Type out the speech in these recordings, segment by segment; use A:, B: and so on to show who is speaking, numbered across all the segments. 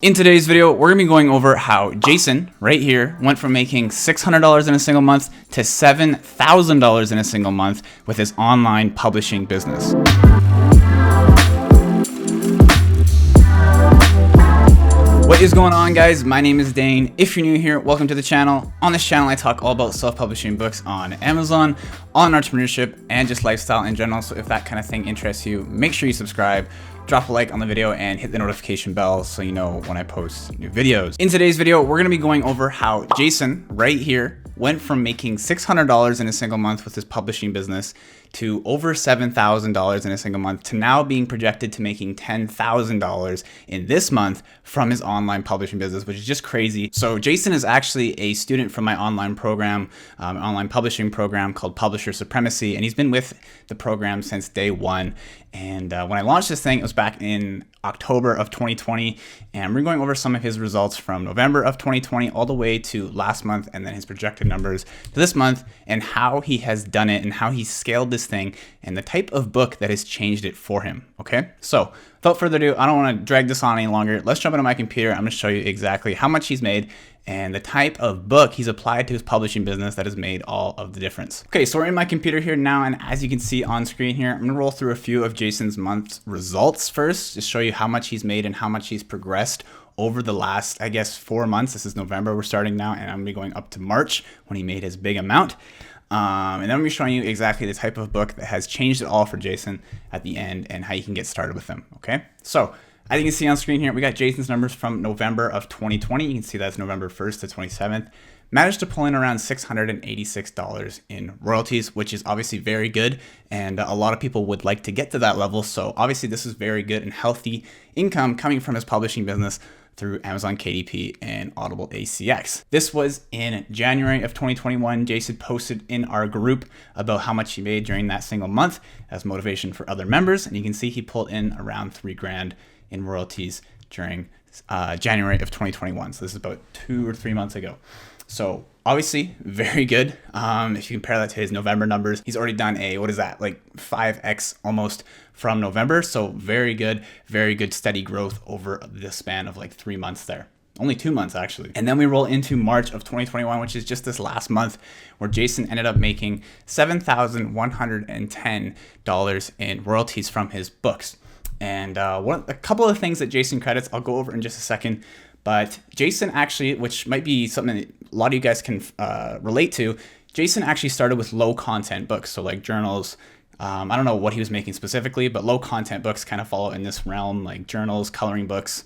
A: In today's video, we're going to be going over how Jason, right here, went from making $600 in a single month to $7,000 in a single month with his online publishing business. What is going on, guys? My name is Dane. If you're new here, welcome to the channel. On this channel, I talk all about self-publishing books on Amazon, on entrepreneurship, and just lifestyle in general. So if that kind of thing interests you, make sure you subscribe. Drop a like on the video and hit the notification bell so you know when I post new videos. In today's video, we're gonna be going over how Jason, right here, went from making $600 in a single month with his publishing business to over $7,000 in a single month to now being projected to making $10,000 in this month from his online publishing business, which is just crazy. So Jason is actually a student from my online program, online publishing program called Publisher Supremacy, and he's been with the program since day one. And when I launched this thing, it was back in October of 2020, and we're going over some of his results from November of 2020 all the way to last month, and then his projected numbers to this month, and how he has done it and how he scaled this thing and the type of book that has changed it for him. Okay, so without further ado, I don't want to drag this on any longer. Let's jump into my computer. I'm going to show you exactly how much he's made and the type of book he's applied to his publishing business that has made all of the difference. Okay, so we're in my computer here now, and as you can see on screen here, I'm gonna roll through a few of Jason's month's results first, just show you how much he's made and how much he's progressed over the last, I guess, 4 months. This is November we're starting now, and I'm gonna be going up to March when he made his big amount. And then I'm gonna be showing you exactly the type of book that has changed it all for Jason at the end and how you can get started with them, okay? So, as you can see on screen here, we got Jason's numbers from November of 2020. You can see that's November 1st to 27th. Managed to pull in around $686 in royalties, which is obviously very good. And a lot of people would like to get to that level. So obviously this is very good and healthy income coming from his publishing business through Amazon KDP and Audible ACX. This was in January of 2021. Jason posted in our group about how much he made during that single month as motivation for other members. And you can see he pulled in around $3,000 in royalties during January of 2021. So this is about 2 or 3 months ago. So obviously very good. If you compare that to his November numbers, he's already done what is that, like 5x almost from November. So very good steady growth over the span of like 3 months there. Only 2 months actually. And then we roll into March of 2021, which is just this last month, where Jason ended up making $7,110 in royalties from his books. And a couple of things that Jason credits, I'll go over in just a second. But Jason actually, which might be something that a lot of you guys can relate to, Jason actually started with low content books. So like journals, I don't know what he was making specifically, but low content books kind of follow in this realm, like journals, coloring books,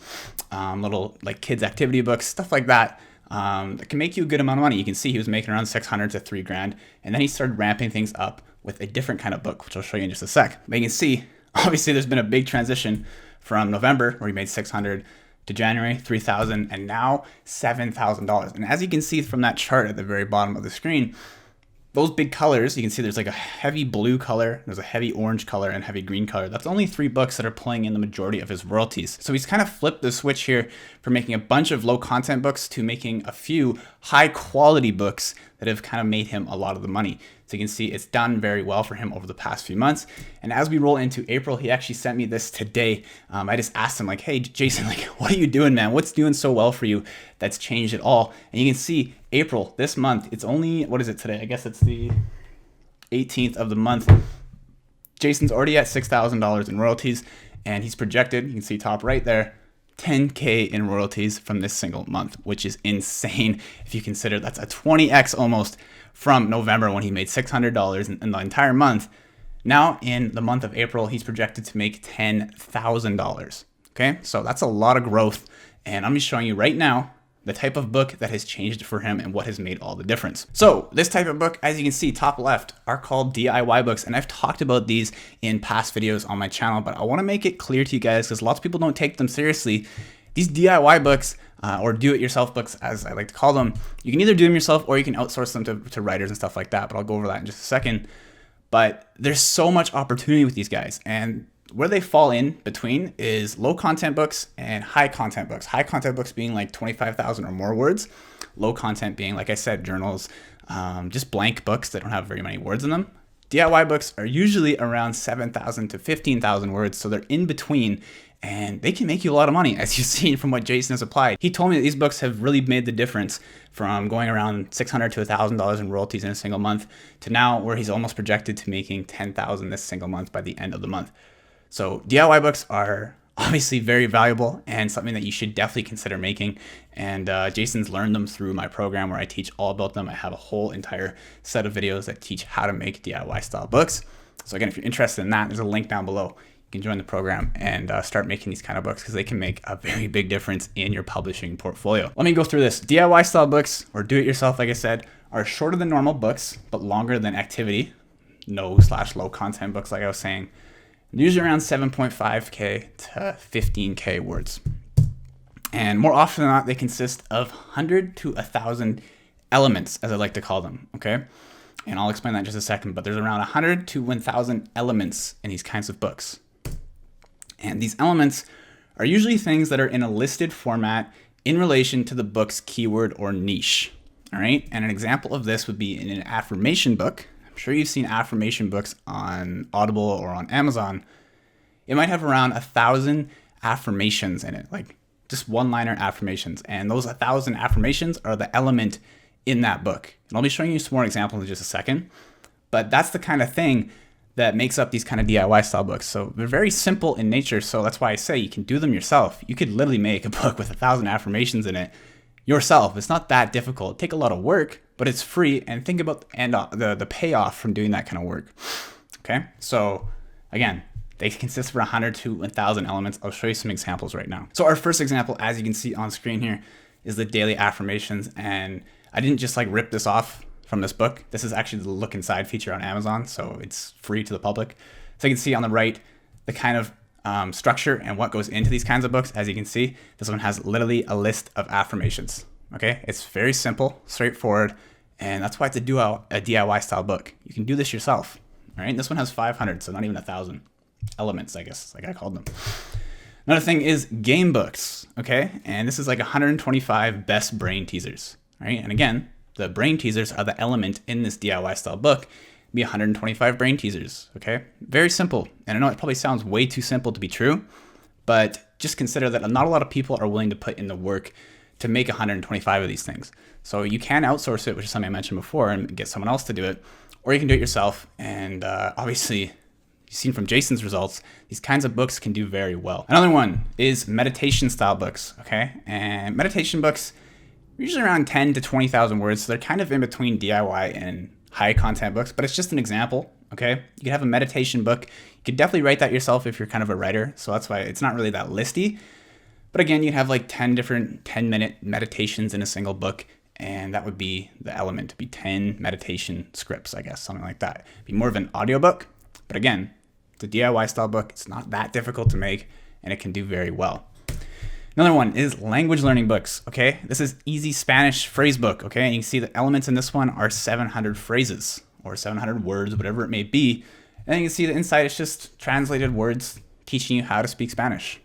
A: little like kids activity books, stuff like that. That can make you a good amount of money. You can see he was making around $600 to $3,000. And then he started ramping things up with a different kind of book, which I'll show you in just a sec. But you can see, obviously, there's been a big transition from November, where he made $600, to January, $3,000, and now $7,000. And as you can see from that chart at the very bottom of the screen, those big colors, you can see there's like a heavy blue color, there's a heavy orange color, and heavy green color. That's only 3 books that are pulling in the majority of his royalties. So he's kind of flipped the switch here from making a bunch of low content books to making a few high quality books that have kind of made him a lot of the money. So you can see it's done very well for him over the past few months. And as we roll into April, he actually sent me this today. I just asked him like, hey, Jason, like, what are you doing, man? What's doing so well for you that's changed it all? And you can see April, this month, it's only, what is it today? I guess it's the 18th of the month. Jason's already at $6,000 in royalties, and he's projected, you can see top right there, $10K in royalties from this single month, which is insane if you consider that's a 20x almost from November when he made $600 in the entire month. Now in the month of April, he's projected to make $10,000. Okay, so that's a lot of growth, and I'm just showing you right now the type of book that has changed for him and what has made all the difference. So this type of book, as you can see top left, are called DIY books, and I've talked about these in past videos on my channel, but I want to make it clear to you guys because lots of people don't take them seriously. These DIY books, or do-it-yourself books, as I like to call them, you can either do them yourself or you can outsource them to writers and stuff like that, but I'll go over that in just a second. But there's so much opportunity with these guys, and where they fall in between is low content books and high content books. High content books being like 25,000 or more words. Low content being, like I said, journals, just blank books that don't have very many words in them. DIY books are usually around 7,000 to 15,000 words, so they're in between. and they can make you a lot of money, as you've seen from what Jason has applied. He told me that these books have really made the difference from going around $600 to $1,000 in royalties in a single month to now where he's almost projected to making $10,000 this single month by the end of the month. So DIY books are obviously very valuable and something that you should definitely consider making. And Jason's learned them through my program where I teach all about them. I have a whole entire set of videos that teach how to make DIY style books. So again, if you're interested in that, there's a link down below. You can join the program and start making these kind of books because they can make a very big difference in your publishing portfolio. Let me go through this. DIY style books, or do-it-yourself, like I said, are shorter than normal books, but longer than activity, no/low content books, like I was saying. Usually around 7.5K to 15K words. And more often than not, they consist of 100 to 1,000 elements, as I like to call them, okay? And I'll explain that in just a second, but there's around 100 to 1,000 elements in these kinds of books. And these elements are usually things that are in a listed format in relation to the book's keyword or niche, all right? And an example of this would be in an affirmation book. I'm sure you've seen affirmation books on Audible or on Amazon. It might have around 1,000 affirmations in it, like just one-liner affirmations. And those 1,000 affirmations are the element in that book. And I'll be showing you some more examples in just a second. But that's the kind of thing that makes up these kind of DIY style books. So they're very simple in nature. So that's why I say you can do them yourself. You could literally make a book with 1,000 affirmations in it yourself. It's not that difficult. Take a lot of work, but it's free. And think about the payoff from doing that kind of work. Okay. So again, they consist of 100 to 1,000 elements. I'll show you some examples right now. So our first example, as you can see on screen here, is the daily affirmations. And I didn't just like rip this off from this book. This is actually the look inside feature on Amazon, so it's free to the public. So you can see on the right the kind of structure and what goes into these kinds of books. As you can see, this one has literally a list of affirmations. Okay, it's very simple, straightforward, and that's why it's a DIY style book. You can do this yourself. All right, this one has 500, so not even 1,000 elements, I guess, like I called them. Another thing is game books. Okay, and this is like 125 best brain teasers. All right, and again, the brain teasers are the element in this DIY style book. Be 125 brain teasers, okay? Very simple. And I know it probably sounds way too simple to be true, but just consider that not a lot of people are willing to put in the work to make 125 of these things. So you can outsource it, which is something I mentioned before, and get someone else to do it, or you can do it yourself. And obviously, you've seen from Jason's results, these kinds of books can do very well. Another one is meditation style books, okay? And meditation books, usually around 10 to 20,000 words. So they're kind of in between DIY and high content books, but it's just an example. Okay. You could have a meditation book. You could definitely write that yourself if you're kind of a writer. So that's why it's not really that listy, but again, you'd have like 10 different 10-minute meditations in a single book. And that would be the element, to be 10 meditation scripts, I guess, something like that. It'd be more of an audiobook, but again, it's a DIY style book. It's not that difficult to make and it can do very well. Another one is language learning books, okay? This is easy Spanish phrase book, okay? And you can see the elements in this one are 700 phrases or 700 words, whatever it may be. And you can see the inside is just translated words teaching you how to speak Spanish,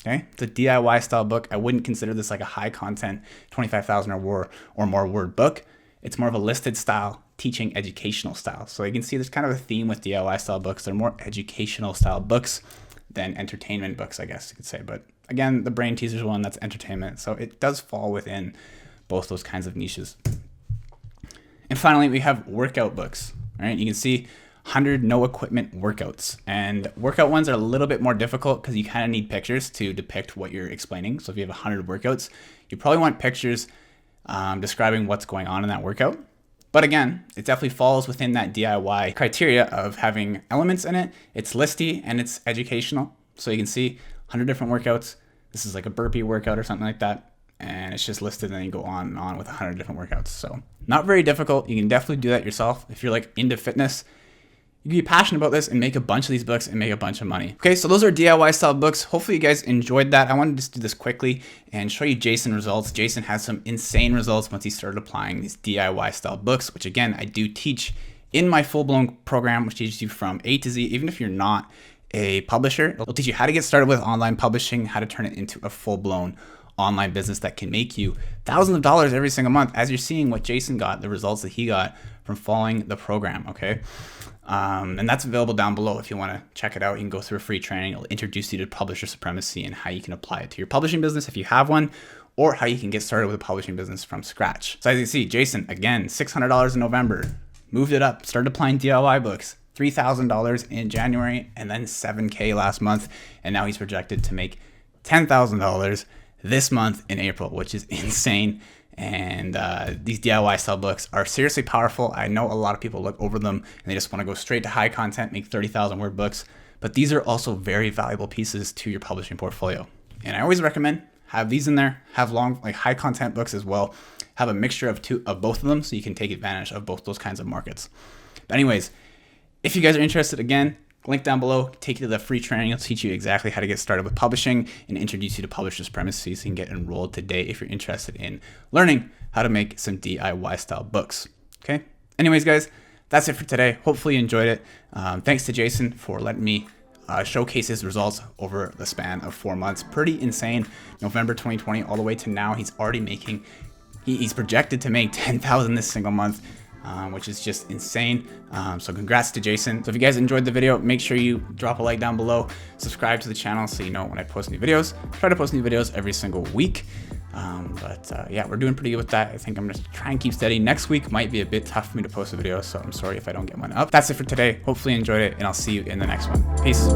A: okay? It's a DIY style book. I wouldn't consider this like a high content 25,000 or more word book. It's more of a listed style, teaching educational style. So you can see there's kind of a theme with DIY style books. They're more educational style books than entertainment books, I guess you could say. But again, the brain teasers one, that's entertainment. So it does fall within both those kinds of niches. And finally, we have workout books. All right, you can see 100 no equipment workouts. And workout ones are a little bit more difficult because you kind of need pictures to depict what you're explaining. So if you have 100 workouts, you probably want pictures describing what's going on in that workout. But again, it definitely falls within that DIY criteria of having elements in it. It's listy and it's educational. So you can see 100 different workouts. This is like a burpee workout or something like that. And it's just listed and then you go on and on with 100 different workouts. So not very difficult. You can definitely do that yourself. If you're like into fitness, you can be passionate about this and make a bunch of these books and make a bunch of money. Okay, so those are DIY style books. Hopefully you guys enjoyed that. I wanted to just do this quickly and show you Jason results. Jason has some insane results once he started applying these DIY style books, which again, I do teach in my full-blown program, which teaches you from A to Z, even if you're not a publisher. It'll teach you how to get started with online publishing, how to turn it into a full-blown online business that can make you thousands of dollars every single month, as you're seeing what Jason got, the results that he got from following the program, okay? And that's available down below if you want to check it out. You can go through a free training. It'll introduce you to publisher supremacy and how you can apply it to your publishing business if you have one, or how you can get started with a publishing business from scratch. So as you see, Jason, again, $600 in November, moved it up, started applying DIY books, $3,000 in January, and then $7K last month. And now he's projected to make $10,000 this month in April, which is insane. And these DIY style books are seriously powerful. I know a lot of people look over them and they just want to go straight to high content, make 30,000 word books, but these are also very valuable pieces to your publishing portfolio. And I always recommend have these in there, have long, like high content books as well, have a mixture of both of them so you can take advantage of both those kinds of markets. But anyways, if you guys are interested, again, link down below, take you to the free training. It'll teach you exactly how to get started with publishing and introduce you to publisher supremacy so you can get enrolled today if you're interested in learning how to make some DIY style books. Okay. Anyways, guys, that's it for today. Hopefully you enjoyed it. Thanks to Jason for letting me showcase his results over the span of 4 months. Pretty insane. November 2020 all the way to now, he's already making, he's projected to make 10,000 this single month. Which is just insane. So congrats to Jason. So if you guys enjoyed the video, make sure you drop a like down below, subscribe to the channel so you know when I post new videos. Try to post new videos every single week. Yeah, we're doing pretty good with that. I think I'm gonna try and keep steady. Next week might be a bit tough for me to post a video, so I'm sorry if I don't get one up. That's it for today. Hopefully you enjoyed it, and I'll see you in the next one. Peace.